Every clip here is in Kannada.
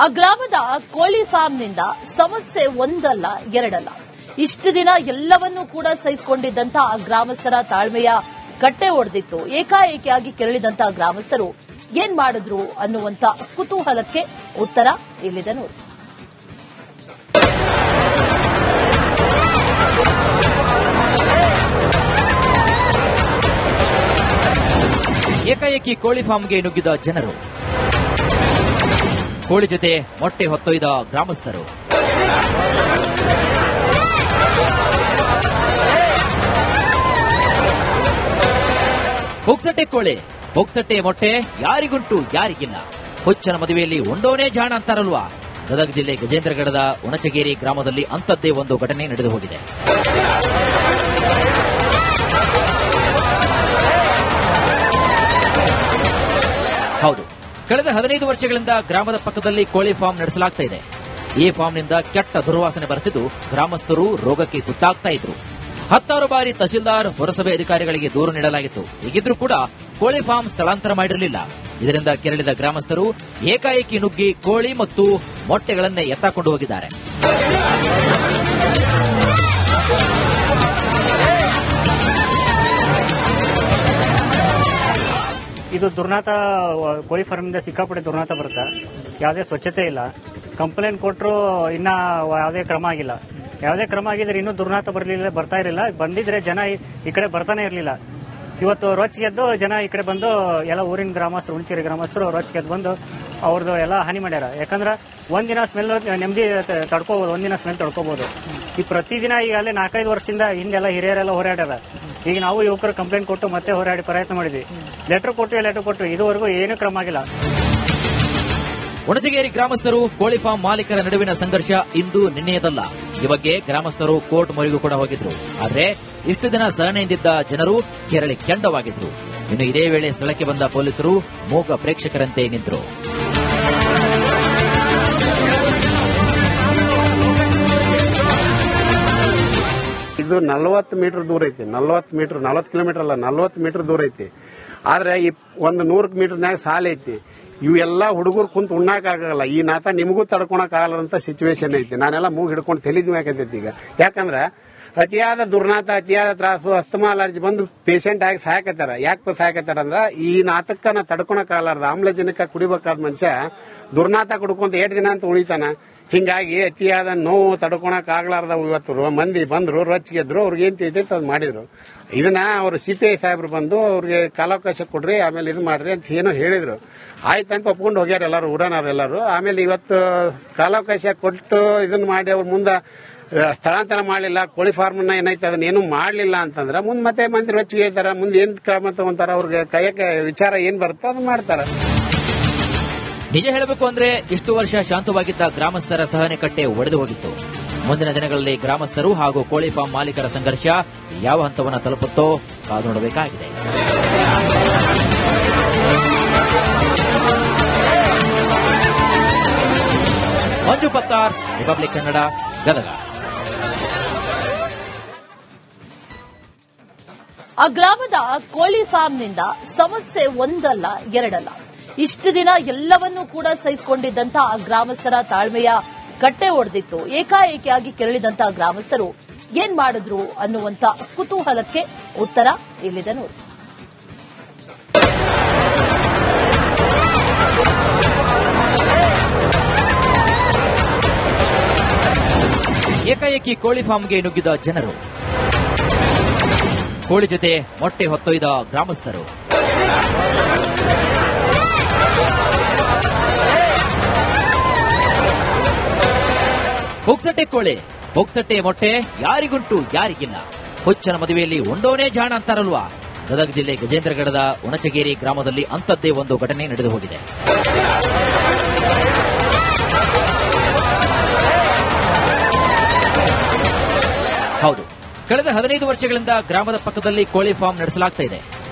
ಆ ಗ್ರಾಮದ ಕೋಳಿ ಫಾರ್ಮ್ನಿಂದ ಸಮಸ್ಯೆ ಒಂದಲ್ಲ ಎರಡಲ್ಲ. ಇಷ್ಟು ದಿನ ಎಲ್ಲವನ್ನೂ ಕೂಡ ಸಹಿಸಿಕೊಂಡಿದ್ದಂತಹ ಆ ಗ್ರಾಮಸ್ಥರ ತಾಳ್ಮೆಯ ಕಟ್ಟೆ ಒಡೆದಿತ್ತು. ಏಕಾಏಕಿಯಾಗಿ ಕೆರಳಿದಂತಹ ಗ್ರಾಮಸ್ಥರು ಏನ್ ಮಾಡಿದ್ರು ಅನ್ನುವಂತ ಕುತೂಹಲಕ್ಕೆ ಉತ್ತರ ಇಲ್ಲಿದೆ ನೋಡಿ. ಏಕಾಏಕಿ ಕೋಳಿ ಫಾರ್ಮ್ಗೆ ನುಗ್ಗಿದ ಜನರು, ಕೋಳಿ ಜೊತೆ ಮೊಟ್ಟೆ ಹೊತ್ತೊಯ್ದ ಗ್ರಾಮಸ್ಥರು. ಪುಕ್ಸಟ್ಟೆ ಕೋಳಿ, ಪುಕ್ಸಟ್ಟೆ ಮೊಟ್ಟೆ ಯಾರಿಗುಂಟು ಯಾರಿಗಿಲ್ಲ. ಹುಚ್ಚನ ಮದುವೆಯಲ್ಲಿ ಉಂಡೋನೇ ಜಾಣ ಅಂತಾರಲ್ವಾ. ಗದಗ ಜಿಲ್ಲೆ ಗಜೇಂದ್ರಗಡದ ಉಣಚಗೇರಿ ಗ್ರಾಮದಲ್ಲಿ ಅಂಥದ್ದೇ ಒಂದು ಘಟನೆ ನಡೆದು ಹೋಗಿದೆ. ಹೌದು, ಕಳೆದ 15 ವರ್ಷಗಳಿಂದ ಗ್ರಾಮದ ಪಕ್ಕದಲ್ಲಿ ಕೋಳಿ ಫಾರ್ಮ್ ನಡೆಸಲಾಗ್ತಾ ಇದೆ. ಈ ಫಾರ್ಮ್ನಿಂದ ಕೆಟ್ಟ ದುರ್ವಾಸನೆ ಬರುತ್ತಿದ್ದು ಗ್ರಾಮಸ್ಥರು ರೋಗಕ್ಕೆ ತುತ್ತಾಗ್ತಾ ಇದ್ರು. 10 ಬಾರಿ ತಹಶೀಲ್ದಾರ್, ಪುರಸಭೆ ಅಧಿಕಾರಿಗಳಿಗೆ ದೂರು ನೀಡಲಾಗಿತ್ತು. ಹೀಗಿದ್ರೂ ಕೂಡ ಕೋಳಿ ಫಾರ್ಮ್ ಸ್ಥಳಾಂತರ ಮಾಡಿರಲಿಲ್ಲ. ಇದರಿಂದ ಕೆರಳಿದ ಗ್ರಾಮಸ್ಥರು ಏಕಾಏಕಿ ನುಗ್ಗಿ ಕೋಳಿ ಮತ್ತು ಮೊಟ್ಟೆಗಳನ್ನೇ ಎತ್ತಾಕೊಂಡು ಹೋಗಿದ್ದಾರೆ. ಇದು ದುರ್ನಾತ ಕೋಳಿ ಫಾರ್ಮಿಂದ ಸಿಕ್ಕಾಪಟ್ಟೆ ದುರ್ನಾತ ಬರುತ್ತೆ. ಯಾವುದೇ ಸ್ವಚ್ಛತೆ ಇಲ್ಲ. ಕಂಪ್ಲೇಂಟ್ ಕೊಟ್ಟರು ಇನ್ನ ಯಾವುದೇ ಕ್ರಮ ಆಗಿಲ್ಲ. ಯಾವುದೇ ಕ್ರಮ ಆಗಿದ್ರೆ ಇನ್ನೂ ದುರ್ನಾತ ಬರ್ತಾ ಇರಲಿಲ್ಲ. ಬಂದಿದ್ರೆ ಜನ ಈ ಕಡೆ ಬರ್ತಾನೆ ಇರಲಿಲ್ಲ. ಇವತ್ತು ರೊಚ್ಚಿಗೆದ್ದು ಜನ ಈ ಕಡೆ ಬಂದು ಎಲ್ಲ ಊರಿನ ಗ್ರಾಮಸ್ಥರು, ಹುಣಚೇರಿ ಗ್ರಾಮಸ್ಥರು ರೊಚ್ಚಿಗೆದ್ದು ಬಂದು ಅವ್ರದ್ದು ಎಲ್ಲ ಹಾನಿ ಮಾಡ್ಯಾರ. ಯಾಕಂದ್ರೆ ಒಂದಿನ ಸ್ಮೆಲ್ ನೆಮ್ಮದಿ ತಡ್ಕೋಬಹುದು, ಒಂದಿನ ಸ್ಮೆಲ್ ತಡ್ಕೋಬಹುದು. ಈ ಪ್ರತಿದಿನ ಈಗ ಅಲ್ಲೇ 4-5 ವರ್ಷದಿಂದ ಹಿಂದೆಲ್ಲ ಹಿರಿಯರೆಲ್ಲ ಹೋರಾಡ್ಯಾರ. ಈಗ ನಾವು ಯುವಕರು ಕಂಪ್ಲೇಂಟ್ ಕೊಟ್ಟು ಮತ್ತೆ ಹೋರಾಡಿ ಪ್ರಯತ್ನ ಮಾಡಿದ್ವಿ. ಲೆಟರ್ ಕೊಟ್ಟು ಇದುವರೆಗೂ ಏನೂ ಕ್ರಮ ಆಗಿಲ್ಲ. ಉಣಚಗೇರಿ ಗ್ರಾಮಸ್ಥರು ಕೋಳಿ ಫಾರ್ಮ್ ಮಾಲೀಕರ ನಡುವಿನ ಸಂಘರ್ಷ ಇಂದು ನಿನ್ನೆಯದಲ್ಲ. ಈ ಬಗ್ಗೆ ಗ್ರಾಮಸ್ಥರು ಕೋರ್ಟ್ ಮೊರೆಗೂ ಕೂಡ ಹೋಗಿದ್ರು. ಆದರೆ ಇಷ್ಟು ದಿನ ಸಹನೆಯಿಂದಿದ್ದ ಜನರು ಕೆರಳಿ ಕೆಂಡವಾಗಿದ್ರು. ಇನ್ನು ಇದೇ ವೇಳೆ ಸ್ಥಳಕ್ಕೆ ಬಂದ ಪೊಲೀಸರು ಮೂಕ ಪ್ರೇಕ್ಷಕರಂತೆ ನಿಂತರು. ಇದು 40 ಮೀಟರ್ ದೂರ ಐತಿ. 40 ಕಿಲೋಮೀಟರ್ ಅಲ್ಲ, 40 ಮೀಟರ್ ದೂರ ಐತಿ. ಆದ್ರೆ ಒಂದು 100 ಮೀಟರ್ನಾಗ ಸಾಲ ಐತಿ. ಇವೆಲ್ಲ ಹುಡುಗರು ಕುಂತ ಉಣ್ಣಾಕಾಗಲ್ಲ. ಈ ನಾತ ನಿಮಗೂ ತಡ್ಕೊಳಕ್ ಆಗಲ್ಲ ಸಿಚುವೇಶನ್ ಐತಿ. ನಾನೆಲ್ಲ ಮೂಗ್ ಹಿಡ್ಕೊಂಡು ತೆಲಿದ್ಮೇಕೈತಿ ಈಗ. ಯಾಕಂದ್ರ ಅತಿಯಾದ ದುರ್ನಾತ, ಅತಿಯಾದ ತ್ರಾಸು, ಅಸ್ತಮಾ ಅಲರ್ಜಿ ಬಂದು ಪೇಷಂಟ್ ಆಗಿ ಸಾಯಕತ್ತಾರ. ಯಾಕೆ ಸಾಯಕತ್ತಾರ ಅಂದ್ರ ಈ ನಾತಕ್ಕ ತಡ್ಕೊಳಕ್ ಆಗಲಾರ್ದ ಆಮ್ಲಜನಕ ಕುಡಿಬೇಕಾದ ಮನುಷ್ಯ ದುರ್ನಾತ ಕುಡ್ಕೊಂತ 8 ದಿನ ಅಂತ ಉಳಿತಾನ. ಹಿಂಗಾಗಿ ಅತಿಯಾದ ನೋವು ತಡ್ಕೊಳಕ್ ಆಗ್ಲಾರ್ದ ಇವತ್ತು ಮಂದಿ ಬಂದ್ರು, ರೊಚ್ಚಿಗೆದ್ರು, ಅವ್ರಿಗೆ ಏನ್ ತಿಳಿತೈತೆ ಅದು ಮಾಡಿದ್ರು. ಇದನ್ನ ಅವರು CPI ಸಾಹೇಬ್ರು ಬಂದು ಅವ್ರಿಗೆ ಕಾಲಾವಕಾಶ ಕೊಡ್ರಿ, ಆಮೇಲೆ ಇದು ಮಾಡ್ರಿ ಅಂತ ಏನೋ ಹೇಳಿದ್ರು. ಆಯ್ತಂತ ಒಪ್ಕೊಂಡು ಹೋಗ್ಯಾರ ಎಲ್ಲರೂ, ಊರನವ್ರೆಲ್ಲರೂ. ಆಮೇಲೆ ಇವತ್ತು ಕಾಲಾವಕಾಶ ಕೊಟ್ಟು ಇದನ್ನ ಮಾಡಿ ಅವ್ರ ಮುಂದೆ ಸ್ಥಳಾಂತರ ಮಾಡಲಿಲ್ಲ, ಕೋಳಿ ಫಾರ್ಮ್ ಏನೈತೆ ಅದನ್ನ ಏನು ಮಾಡಲಿಲ್ಲ ಅಂತಂದ್ರೆ ಮುಂದೆ ಮತ್ತೆ ಮಂದಿ ರೊಚ್ಚಿಗೆ ಹೇಳ್ತಾರ. ಮುಂದೆ ಏನ್ ಕ್ರಮ ತಗೊಂತಾರ, ಅವ್ರಿಗೆ ಕೈಯಕ್ಕೆ ವಿಚಾರ ಏನ್ ಬರುತ್ತೋ ಅದನ್ನ ಮಾಡ್ತಾರ. ನಿಜ ಹೇಳಬೇಕು ಅಂದ್ರೆ ಇಷ್ಟು ವರ್ಷ ಶಾಂತವಾಗಿದ್ದ ಗ್ರಾಮಸ್ಥರ ಸಹನೆ ಕಟ್ಟೆ ಒಡೆದು ಹೋಗಿತ್ತು. ಮುಂದಿನ ದಿನಗಳಲ್ಲಿ ಗ್ರಾಮಸ್ಥರು ಹಾಗೂ ಕೋಳಿ ಫಾರ್ಮ್ ಮಾಲೀಕರ ಸಂಘರ್ಷ ಯಾವ ಹಂತವನ್ನು ತಲುಪುತ್ತೋ ಕಾದು ನೋಡಬೇಕಾಗಿದೆ. ಮಂಜು ಪತ್ತಾರ್, ರಿಪಬ್ಲಿಕ್ ಕನ್ನಡ, ಗದಗ. ಆ ಗ್ರಾಮದ ಕೋಳಿ ಫಾರ್ಮ್ನಿಂದ ಸಮಸ್ಯೆ ಒಂದಲ್ಲ ಎರಡಲ್ಲ. ಇಷ್ಟು ದಿನ ಎಲ್ಲವನ್ನೂ ಕೂಡ ಸಹಿಸಿಕೊಂಡಿದ್ದಂತಹ ಆ ಗ್ರಾಮಸ್ಥರ ತಾಳ್ಮೆಯ ಕಟ್ಟೆ ಒಡೆದಿತ್ತು. ಏಕಾಏಕಿಯಾಗಿ ಕೆರಳಿದಂತಹ ಗ್ರಾಮಸ್ಥರು ಏನ್ ಮಾಡಿದ್ರು ಅನ್ನುವಂತ ಕುತೂಹಲಕ್ಕೆ ಉತ್ತರ ಇಲ್ಲಿದೆ ನೋಡಿ. ಏಕಾಏಕಿ ಕೋಳಿ ಫಾರ್ಮ್ಗೆ ನುಗ್ಗಿದ ಜನರು, ಕೋಳಿ ಜೊತೆ ಮೊಟ್ಟೆ ಹೊತ್ತೊಯ್ದ ಗ್ರಾಮಸ್ಥರು. ಪುಕ್ಸಟ್ಟೆ ಕೋಳಿ, ಪುಕ್ಸಟ್ಟೆ ಮೊಟ್ಟೆ ಯಾರಿಗುಂಟು ಯಾರಿಗಿಲ್ಲ. ಹುಚ್ಚನ ಮದುವೆಯಲ್ಲಿ ಉಂಡೋನೇ ಜಾಣ ಅಂತಾರಲ್ವಾ. ಗದಗ ಜಿಲ್ಲೆ ಗಜೇಂದ್ರಗಡದ ಉಣಚಗೇರಿ ಗ್ರಾಮದಲ್ಲಿ ಅಂಥದ್ದೇ ಒಂದು ಘಟನೆ ನಡೆದು ಹೋಗಿದೆ. ಹೌದು, ಕಳೆದ 15 ವರ್ಷಗಳಿಂದ ಗ್ರಾಮದ ಪಕ್ಕದಲ್ಲಿ ಕೋಳಿ ಫಾರ್ಮ್ ನಡೆಸಲಾಗ್ತಾ ಇದೆ.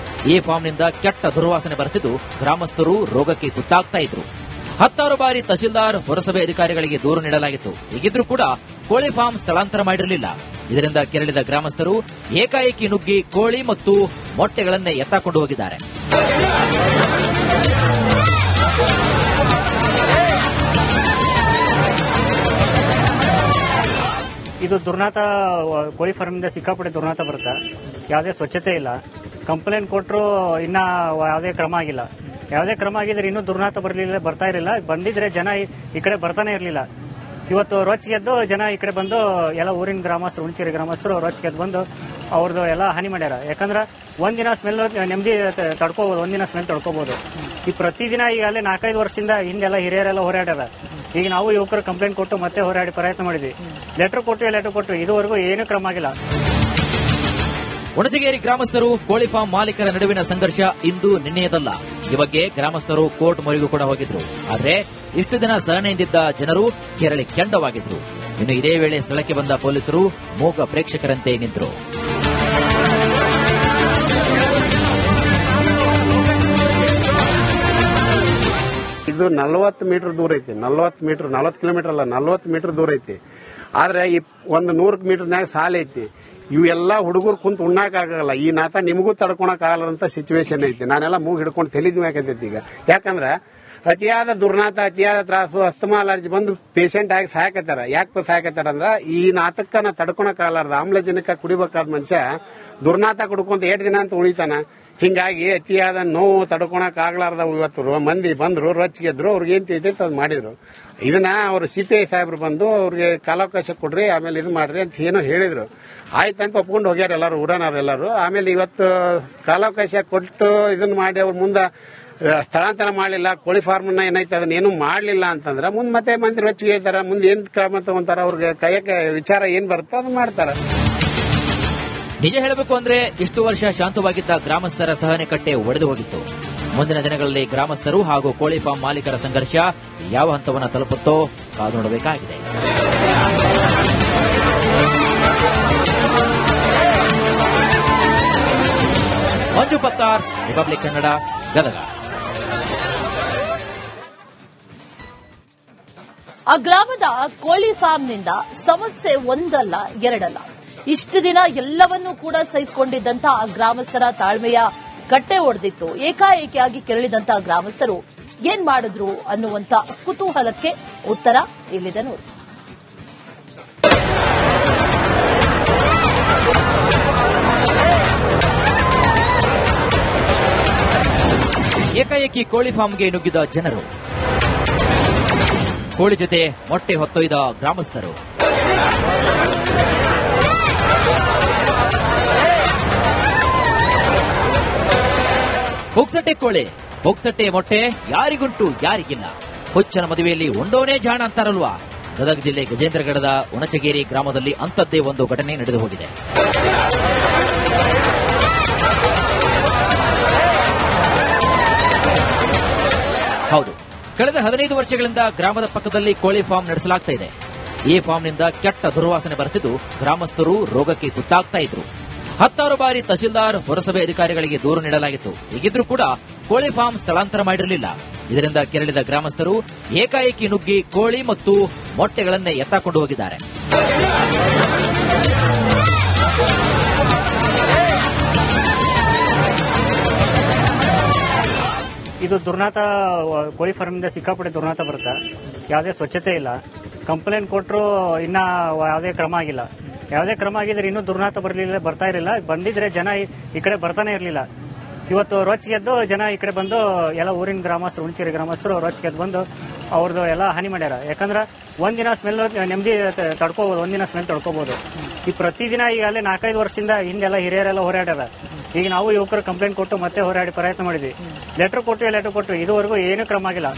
ಈ ಫಾರ್ಮ್ನಿಂದ ಕೆಟ್ಟ ದುರ್ವಾಸನೆ ಬರುತ್ತಿದ್ದು ಗ್ರಾಮಸ್ಥರು ರೋಗಕ್ಕೆ ತುತ್ತಾಗ್ತಾ ಇದ್ರು. 10 ಬಾರಿ ತಹಶೀಲ್ದಾರ್, ಪುರಸಭೆ ಅಧಿಕಾರಿಗಳಿಗೆ ದೂರು ನೀಡಲಾಗಿತ್ತು. ಹೀಗಿದ್ರೂ ಕೂಡ ಕೋಳಿ ಫಾರ್ಮ್ ಸ್ಥಳಾಂತರ ಮಾಡಿರಲಿಲ್ಲ. ಇದರಿಂದ ಕೆರಳಿದ ಗ್ರಾಮಸ್ಥರು ಏಕಾಏಕಿ ನುಗ್ಗಿ ಕೋಳಿ ಮತ್ತು ಮೊಟ್ಟೆಗಳನ್ನೇ ಎತ್ತಾಕೊಂಡು ಹೋಗಿದ್ದಾರೆ. ಇದು ದುರ್ನಾತ ಕೋಳಿ ಫಾರ್ಮಿಂದ ಸಿಕ್ಕಾಪಟ್ಟೆ ದುರ್ನಾತ ಬರುತ್ತೆ. ಯಾವುದೇ ಸ್ವಚ್ಛತೆ ಇಲ್ಲ. ಕಂಪ್ಲೇಂಟ್ ಕೊಟ್ಟರು ಇನ್ನ ಯಾವುದೇ ಕ್ರಮ ಆಗಿಲ್ಲ. ಯಾವುದೇ ಕ್ರಮ ಆಗಿದ್ರೆ ಇನ್ನೂ ದುರ್ನಾತ ಬರ್ತಾ ಇರಲಿಲ್ಲ. ಬಂದಿದ್ರೆ ಜನ ಈ ಕಡೆ ಬರ್ತಾನೆ ಇರಲಿಲ್ಲ. ಇವತ್ತು ರೊಚ್ಚಿಗೆದ್ದು ಜನ ಈ ಕಡೆ ಬಂದು ಎಲ್ಲ ಊರಿನ ಗ್ರಾಮಸ್ಥರು, ಹುಣಚೇರಿ ಗ್ರಾಮಸ್ಥರು ರೊಚ್ಚಿಗೆದ್ದು ಬಂದು ಅವ್ರದ್ದು ಎಲ್ಲ ಹಾನಿ ಮಾಡ್ಯಾರ. ಯಾಕಂದ್ರೆ ಒಂದಿನ ಸ್ಮೆಲ್ ನೆಮ್ಮದಿ ತಡ್ಕೋಬಹುದು, ಒಂದಿನ ಸ್ಮೆಲ್ ತಡ್ಕೋಬಹುದು. ಈ ಪ್ರತಿದಿನ ಈಗ ಅಲ್ಲೇ 4-5 ವರ್ಷದಿಂದ ಹಿಂದೆಲ್ಲ ಹಿರಿಯರೆಲ್ಲ ಹೋರಾಡ್ಯಾರ. ಈಗ ನಾವು ಯುವಕರು ಕಂಪ್ಲೇಂಟ್ ಕೊಟ್ಟು ಮತ್ತೆ ಹೋರಾಡಿ ಪ್ರಯತ್ನ ಮಾಡಿದ್ವಿ. ಲೆಟರ್ ಕೊಟ್ಟು ಇದುವರೆಗೂ ಏನೂ ಕ್ರಮ ಆಗಿಲ್ಲ. ಹುಣಸಗೇರಿ ಗ್ರಾಮಸ್ಥರು ಕೋಳಿ ಫಾರ್ಮ್ ಮಾಲೀಕರ ನಡುವಿನ ಸಂಘರ್ಷ ಇಂದು ನಿನ್ನೆಯದಲ್ಲ. ಈ ಬಗ್ಗೆ ಗ್ರಾಮಸ್ಥರು ಕೋರ್ಟ್ ಮೊರೆಗೂ ಕೂಡ ಹೋಗಿದ್ರು. ಆದ್ರೆ ಇಷ್ಟು ದಿನ ಸಹನೆಯಿಂದಿದ್ದ ಜನರು ಕೆರಳಿ ಕೆಂಡವಾಗಿದ್ರು. ಇನ್ನು ಇದೇ ವೇಳೆ ಸ್ಥಳಕ್ಕೆ ಬಂದ ಪೊಲೀಸರು ಮೂಕ ಪ್ರೇಕ್ಷಕರಂತೆ ನಿಂತರು. ಇದು 40 ಮೀಟರ್ ದೂರ ಐತಿ. 40 ಕಿಲೋಮೀಟರ್ ಅಲ್ಲ, 40 ಮೀಟರ್ ದೂರ ಐತಿ. ಆದ್ರೆ ಈ ಒಂದು 100 ಮೀಟರ್ನಾಗ ಸಾಲ ಐತಿ. ಇವೆಲ್ಲ ಹುಡುಗರು ಕುಂತ ಉಣ್ಣಾಕಾಗಲ್ಲ. ಈ ನಾತ ನಿಮಗೂ ತಡ್ಕೊಳಕ್ ಆಗಲ್ಲ ಸಿಚುವೇಶನ್ ಐತಿ. ನಾನೆಲ್ಲ ಮೂಗ್ ಹಿಡ್ಕೊಂಡು ತೆಲಿದ್ಬೇಕಾಗೈತಿ ಈಗ. ಯಾಕಂದ್ರ ಅತಿಯಾದ ದುರ್ನಾತ, ಅತಿಯಾದ ತ್ರಾಸು, ಅಸ್ತಮಾ ಅಲರ್ಜಿ ಬಂದು ಪೇಷಂಟ್ ಆಗಿ ಸಾಕತ್ತಾರ. ಯಾಕೆ ಸಾಕತ್ತಾರ ಅಂದ್ರ ಈ ನಾತಕ್ಕ ನಾ ತಡ್ಕೊಳಕ್ ಆಗಲಾರ್ದ ಆಮ್ಲಜನಕ ಕುಡಿಬೇಕಾದ ಮನುಷ್ಯ ದುರ್ನಾತ ಕುಡ್ಕೊಂತ 8 ದಿನ ಅಂತ ಉಳಿತಾನ. ಹಿಂಗಾಗಿ ಅತಿಯಾದ ನೋವು ತಡ್ಕೊಳಕ್ ಆಗ್ಲಾರ್ದ ಇವತ್ತು ಮಂದಿ ಬಂದ್ರು, ರೊಚ್ಚಿಗೆದ್ರು, ಅವ್ರಿಗೆ ಏನ್ ತಿಳಿತೈತೆ ಅದು ಮಾಡಿದ್ರು. ಇದನ್ನ ಅವರು CPI ಸಾಹೇಬ್ರು ಬಂದು ಅವ್ರಿಗೆ ಕಾಲಾವಕಾಶ ಕೊಡ್ರಿ, ಆಮೇಲೆ ಇದು ಮಾಡ್ರಿ ಅಂತ ಏನೋ ಹೇಳಿದ್ರು. ಆಯ್ತಂತ ಒಪ್ಕೊಂಡು ಹೋಗ್ಯಾರ ಎಲ್ಲರೂ, ಊರನವ್ರೆಲ್ಲರೂ. ಆಮೇಲೆ ಇವತ್ತು ಕಾಲಾವಕಾಶ ಕೊಟ್ಟು ಇದನ್ನ ಮಾಡಿ ಅವ್ರ ಮುಂದೆ ಸ್ಥಳಾಂತರ ಮಾಡಲಿಲ್ಲ, ಕೋಳಿ ಫಾರ್ಮ್ ಏನೈತೆ ಅದನ್ನ ಏನು ಮಾಡಲಿಲ್ಲ ಅಂತಂದ್ರೆ ಮುಂದೆ ಮತ್ತೆ ಮಂದಿ ರೊಚ್ಚಿಗೆ ಹೇಳ್ತಾರ. ಮುಂದೆ ಏನ್ ಕ್ರಮ ತಗೊಂತಾರ, ಅವ್ರಿಗೆ ಕೈಯಕ್ಕೆ ವಿಚಾರ ಏನ್ ಬರುತ್ತೋ ಅದನ್ನ ಮಾಡ್ತಾರ. ನಿಜ ಹೇಳಬೇಕು ಅಂದ್ರೆ ಇಷ್ಟು ವರ್ಷ ಶಾಂತವಾಗಿದ್ದ ಗ್ರಾಮಸ್ಥರ ಸಹನೆ ಕಟ್ಟೆ ಒಡೆದು ಹೋಗಿತ್ತು. ಮುಂದಿನ ದಿನಗಳಲ್ಲಿ ಗ್ರಾಮಸ್ಥರು ಹಾಗೂ ಕೋಳಿ ಫಾರ್ಮ್ ಮಾಲೀಕರ ಸಂಘರ್ಷ ಯಾವ ಹಂತವನ್ನು ತಲುಪುತ್ತೋ ಕಾದು ನೋಡಬೇಕಾಗಿದೆ. ಮಂಜು ಪತ್ತಾರ್, ರಿಪಬ್ಲಿಕ್ ಕನ್ನಡ, ಗದಗ. ಆ ಗ್ರಾಮದ ಕೋಳಿ ಫಾರ್ಮ್ನಿಂದ ಸಮಸ್ಯೆ ಒಂದಲ್ಲ ಎರಡಲ್ಲ. ಇಷ್ಟು ದಿನ ಎಲ್ಲವನ್ನೂ ಕೂಡ ಸಹಿಸಿಕೊಂಡಿದ್ದಂತ ಆ ಗ್ರಾಮಸ್ಥರ ತಾಳ್ಮೆಯ ಕಟ್ಟೆ ಒಡೆದಿತ್ತು. ಏಕಾಏಕಿಯಾಗಿ ಕೆರಳಿದಂತ ಗ್ರಾಮಸ್ಥರು ಏನ್ ಮಾಡಿದ್ರು ಅನ್ನುವಂತ ಕುತೂಹಲಕ್ಕೆ ಉತ್ತರ ಇಲ್ಲಿದೆ ನೋಡಿ. ಏಕಾಏಕಿ ಕೋಳಿ ಫಾರ್ಮ್ಗೆ ನುಗ್ಗಿದ ಜನರು, ಕೋಳಿ ಜೊತೆ ಮೊಟ್ಟೆ ಹೊತ್ತೊಯ್ದ ಗ್ರಾಮಸ್ಥರು, ಪುಕ್ಸಟ್ಟೆ ಕೋಳಿ, ಪುಕ್ಸಟ್ಟೆ ಮೊಟ್ಟೆ ಯಾರಿಗುಂಟು ಯಾರಿಗಿಲ್ಲ. ಹುಚ್ಚನ ಮದುವೆಯಲ್ಲಿ ಉಂಡೋನೇ ಜಾಣ ಅಂತಾರಲ್ವಾ. ಗದಗ ಜಿಲ್ಲೆ ಗಜೇಂದ್ರಗಡದ ಉಣಚಗೇರಿ ಗ್ರಾಮದಲ್ಲಿ ಅಂಥದ್ದೇ ಒಂದು ಘಟನೆ ನಡೆದು ಹೋಗಿದೆ. ಹೌದು, ಕಳೆದ 15 ವರ್ಷಗಳಿಂದ ಗ್ರಾಮದ ಪಕ್ಕದಲ್ಲಿ ಕೋಳಿ ಫಾರ್ಮ್ ನಡೆಸಲಾಗ್ತಾ ಇದೆ. ಈ ಫಾರ್ಮ್ನಿಂದ ಕೆಟ್ಟ ದುರ್ವಾಸನೆ ಬರುತ್ತಿದ್ದು ಗ್ರಾಮಸ್ಥರು ರೋಗಕ್ಕೆ ತುತ್ತಾಗ್ತಾ ಇದ್ರು. 10 ಬಾರಿ ತಹಶೀಲ್ದಾರ್, ಪುರಸಭೆ ಅಧಿಕಾರಿಗಳಿಗೆ ದೂರು ನೀಡಲಾಗಿತ್ತು. ಹೀಗಿದ್ರೂ ಕೂಡ ಕೋಳಿ ಫಾರ್ಮ್ ಸ್ಥಳಾಂತರ ಮಾಡಿರಲಿಲ್ಲ. ಇದರಿಂದ ಕೆರಳಿದ ಗ್ರಾಮಸ್ಥರು ಏಕಾಏಕಿ ನುಗ್ಗಿ ಕೋಳಿ ಮತ್ತು ಮೊಟ್ಟೆಗಳನ್ನೇ ಎತ್ತಾಕೊಂಡು ಹೋಗಿದ್ದಾರೆ. ಇದು ದುರ್ನಾತ ಕೋಳಿ ಫಾರ್ಮಿಂದ ಸಿಕ್ಕಾಪಟ್ಟೆ ದುರ್ನಾತ ಬರುತ್ತೆ. ಯಾವುದೇ ಸ್ವಚ್ಛತೆ ಇಲ್ಲ. ಕಂಪ್ಲೇಂಟ್ ಕೊಟ್ಟರು ಇನ್ನ ಯಾವುದೇ ಕ್ರಮ ಆಗಿಲ್ಲ. ಯಾವುದೇ ಕ್ರಮ ಆಗಿದ್ರೆ ಇನ್ನೂ ದುರ್ನಾತ ಬರ್ತಾ ಇರಲಿಲ್ಲ. ಬಂದಿದ್ರೆ ಜನ ಈ ಕಡೆ ಬರ್ತಾನೆ ಇರಲಿಲ್ಲ. ಇವತ್ತು ರೊಚ್ಚಿಗೆದ್ದು ಜನ ಈ ಕಡೆ ಬಂದು ಎಲ್ಲ ಊರಿನ ಗ್ರಾಮಸ್ಥರು, ಹುಣಚೇರಿ ಗ್ರಾಮಸ್ಥರು ರೊಚ್ಚಿಗೆದ್ದು ಬಂದು ಅವ್ರದ್ದು ಎಲ್ಲ ಹಾನಿ ಮಾಡ್ಯಾರ. ಯಾಕಂದ್ರೆ ಒಂದಿನ ಸ್ಮೆಲ್ ನೆಮ್ಮದಿ ತಡ್ಕೋಬಹುದು, ಒಂದಿನ ಸ್ಮೆಲ್ ತಡ್ಕೋಬಹುದು. ಈ ಪ್ರತಿದಿನ ಈಗ ಅಲ್ಲೇ 4-5 ವರ್ಷದಿಂದ ಹಿಂದೆಲ್ಲ ಹಿರಿಯರೆಲ್ಲ ಹೋರಾಡ್ಯಾರ. ಈಗ ನಾವು ಯುವಕರು ಕಂಪ್ಲೇಂಟ್ ಕೊಟ್ಟು ಮತ್ತೆ ಹೋರಾಡಿ ಪ್ರಯತ್ನ ಮಾಡಿದ್ವಿ. ಲೆಟರ್ ಕೊಟ್ಟು ಇದುವರೆಗೂ ಏನೂ ಕ್ರಮ ಆಗಿಲ್ಲ.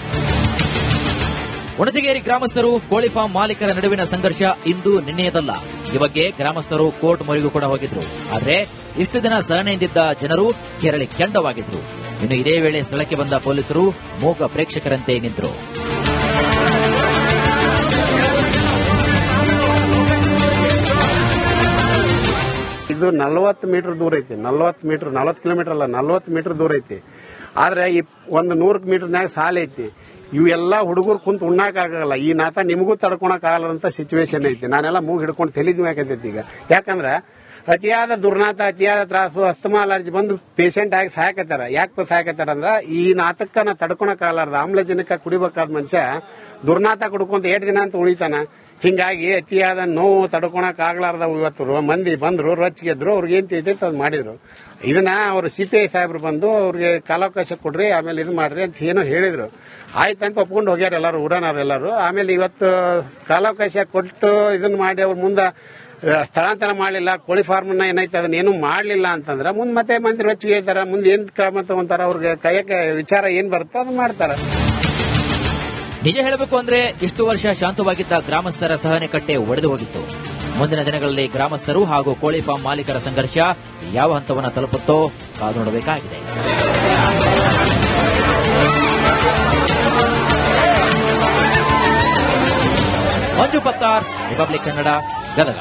ಹುಣಸಗೇರಿ ಗ್ರಾಮಸ್ಥರು ಕೋಳಿ ಫಾರ್ಮ್ ಮಾಲೀಕರ ನಡುವಿನ ಸಂಘರ್ಷ ಇಂದು ನಿನ್ನೆಯದಲ್ಲ. ಈ ಬಗ್ಗೆ ಗ್ರಾಮಸ್ಥರು ಕೋರ್ಟ್ ಮೊರೆಗೂ ಕೂಡ ಹೋಗಿದ್ರು. ಆದ್ರೆ ಇಷ್ಟು ದಿನ ಸಹನೆಯಿಂದಿದ್ದ ಜನರು ಕೆರಳಿ ಕೆಂಡವಾಗಿದ್ರು. ಇನ್ನು ಇದೇ ವೇಳೆ ಸ್ಥಳಕ್ಕೆ ಬಂದ ಪೊಲೀಸರು ಮೂಕ ಪ್ರೇಕ್ಷಕರಂತೆ ನಿಂತರು. ಇದು 40 ಮೀಟರ್ ದೂರ ಐತಿ. 40 ಕಿಲೋಮೀಟರ್ ಅಲ್ಲ, 40 ಮೀಟರ್ ದೂರ ಐತಿ. ಆದ್ರೆ ಈ ಒಂದು 100 ಮೀಟರ್ನಾಗ ಸಾಲ ಐತಿ. ಇವೆಲ್ಲ ಹುಡುಗರು ಕುಂತ ಉಣ್ಣಾಕಾಗಲ್ಲ. ಈ ನಾತ ನಿಮಗೂ ತಡ್ಕೊಳಕ್ ಆಗಲ್ಲ ಸಿಚುವೇಶನ್ ಐತಿ. ನಾನೆಲ್ಲ ಮೂಗ್ ಹಿಡ್ಕೊಂಡು ತೆಲಿದ್ಬೇಕಾಗೈತಿ ಈಗ. ಯಾಕಂದ್ರ ಅತಿಯಾದ ದುರ್ನಾತ, ಅತಿಯಾದ ತ್ರಾಸು, ಅಸ್ತಮಾ ಅಲರ್ಜಿ ಬಂದು ಪೇಷಂಟ್ ಆಗಿ ಸಾಯಕತ್ತಾರ. ಯಾಕೆ ಸಾಯಕತ್ತಾರ ಅಂದ್ರ ಈ ನಾಟಕನ ತಡ್ಕೊಳಕಾಗಲಾರ್ದ ಆಮ್ಲಜನಕ ಕುಡಿಬೇಕಾದ ಮನುಷ್ಯ ದುರ್ನಾತ ಕುಡ್ಕೊಂತ 8 ದಿನ ಅಂತ ಉಳಿತಾನ. ಹಿಂಗಾಗಿ ಅತಿಯಾದ ನೋವು ತಡ್ಕೊಳಕ್ ಆಗ್ಲಾರ್ದ ಇವತ್ತು ಮಂದಿ ಬಂದ್ರು, ರೊಚ್ಚಿಗೆದ್ರು, ಅವ್ರಿಗೆ ಏನ್ ತಿಳಿತೈತೆ ಅದು ಮಾಡಿದ್ರು. ಇದನ್ನ ಅವರು CPI ಸಾಹೇಬ್ರು ಬಂದು ಅವ್ರಿಗೆ ಕಾಲಾವಕಾಶ ಕೊಡ್ರಿ, ಆಮೇಲೆ ಇದು ಮಾಡ್ರಿ ಅಂತ ಏನೋ ಹೇಳಿದ್ರು. ಆಯ್ತಂತ ಒಪ್ಕೊಂಡು ಹೋಗ್ಯಾರ ಎಲ್ಲರೂ, ಊರನವ್ರೆಲ್ಲರೂ. ಆಮೇಲೆ ಇವತ್ತು ಕಾಲಾವಕಾಶ ಕೊಟ್ಟು ಇದನ್ನ ಮಾಡಿ ಅವ್ರ ಮುಂದೆ ಸ್ಥಳಾಂತರ ಮಾಡಲಿಲ್ಲ, ಕೋಳಿ ಫಾರ್ಮ್ ಏನೈತೆ ಅದನ್ನ ಏನು ಮಾಡಲಿಲ್ಲ ಅಂತಂದ್ರೆ ಮುಂದೆ ಮತ್ತೆ ಮಂದಿ ರೊಚ್ಚಿಗೆ ಹೇಳ್ತಾರ, ಮುಂದೆ ಏನ್ ಕ್ರಮ ತಗೊಂತಾರ, ಅವ್ರಿಗೆ ಕೈಯಕ್ಕೆ ವಿಚಾರ ಏನ್ ಬರುತ್ತೋ ಅದನ್ನ ಮಾಡ್ತಾರ. ನಿಜ ಹೇಳಬೇಕು ಅಂದ್ರೆ ಇಷ್ಟು ವರ್ಷ ಶಾಂತವಾಗಿದ್ದ ಗ್ರಾಮಸ್ಥರ ಸಹನೆ ಕಟ್ಟೆ ಒಡೆದು ಹೋಗಿತ್ತು. ಮುಂದಿನ ದಿನಗಳಲ್ಲಿ ಗ್ರಾಮಸ್ಥರು ಹಾಗೂ ಕೋಳಿ ಫಾರ್ಮ್ ಮಾಲೀಕರ ಸಂಘರ್ಷ ಯಾವ ಹಂತವನ್ನು ತಲುಪುತ್ತೋ ಕಾದು ನೋಡಬೇಕಾಗಿದೆ. ಮಂಜು ಪತ್ತಾರ್, ರಿಪಬ್ಲಿಕ್ ಕನ್ನಡ, ಗದಗ.